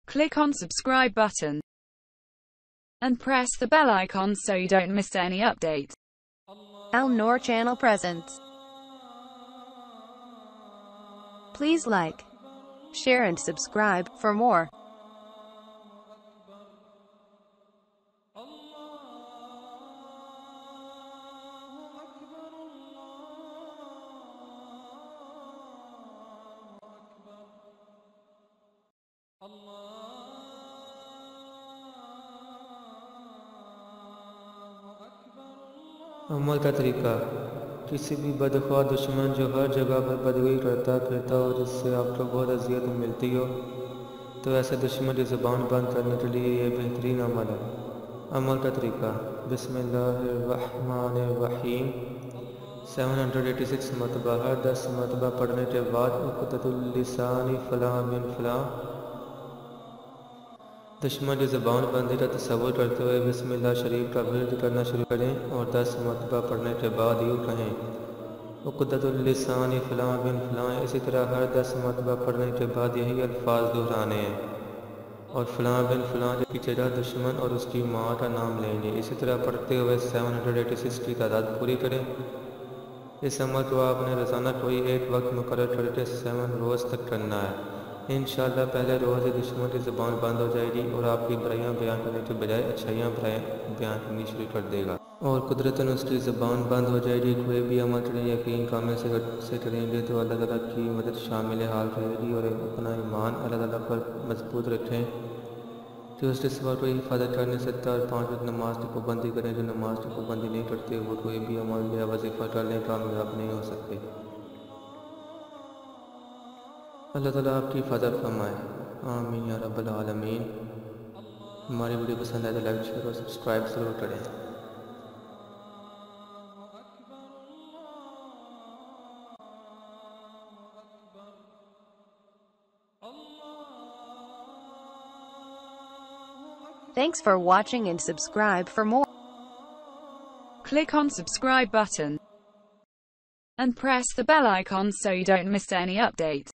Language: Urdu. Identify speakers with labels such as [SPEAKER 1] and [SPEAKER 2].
[SPEAKER 1] Click on subscribe button and press the bell icon so you don't miss any update.
[SPEAKER 2] Noor Channel presents. Please like, share and subscribe for more.
[SPEAKER 3] عمل کا طریقہ: کسی بھی بدخواہ دشمن جو ہر جگہ پر بدگوئی کرتا پھرتا ہو، جس سے آپ کو بہت اذیت ملتی ہو، تو ایسے دشمن کی زبان بند کرنے کے لیے یہ بہترین عمل ہے۔ عمل کا طریقہ: بسم اللہ الرحمن الرحیم 786 مرتبہ، ہر 10 مرتبہ پڑھنے کے بعد عقدۃ اللسان فلاں من فلاں، دشمن کی زبان بندی کا تصور کرتے ہوئے بسم اللہ شریف کا ورد کرنا شروع کریں اور 10 مرتبہ پڑھنے کے بعد یوں کہیں: عقدۃ اللسان فلاں بن فلاں۔ اسی طرح ہر 10 مرتبہ پڑھنے کے بعد یہی الفاظ دہرانے ہیں اور فلاں بن فلاں کی جگہ دشمن اور اس کی ماں کا نام لیں گے۔ اسی طرح پڑھتے ہوئے 786 کی تعداد پوری کریں۔ اس عمل کو آپ نے روزانہ کوئی ایک وقت مقرر کر کے 7 روز تک کرنا ہے۔ انشاءاللہ پہلے روز ہی دشمن کی زبان بند ہو جائے گی اور آپ کی برائیاں بیان کرنے کے بجائے اچھائیاں بیان کرنی شروع کر دے گا، اور قدرتاً اس کی زبان بند ہو جائے گی۔ کوئی بھی عمل کریں یقین کامل سے کریں گے تو اللہ تعالیٰ کی مدد شامل حال رہے گی، اور اپنا ایمان اللہ تعالیٰ پر مضبوط رکھیں کہ اس کے سوا کوئی حفاظت کر نہیں سکتا، اور 5 وقت نماز کی پابندی کریں۔ جو نماز کی پابندی نہیں کرتے وہ کوئی بھی عمل یا وظیفہ کرنے کامیاب نہیں ہو سکتے۔ اللہ تعالیٰ آپ کی حفاظت فرمائے، آمین یا رب العالمین۔ ہماری ویڈیو پسند آئے تو لائک شیئر اور سبسکرائب ضرور کریں۔
[SPEAKER 2] Thanks for watching and subscribe for more.
[SPEAKER 1] Click on subscribe button and press the bell icon so you don't miss any update.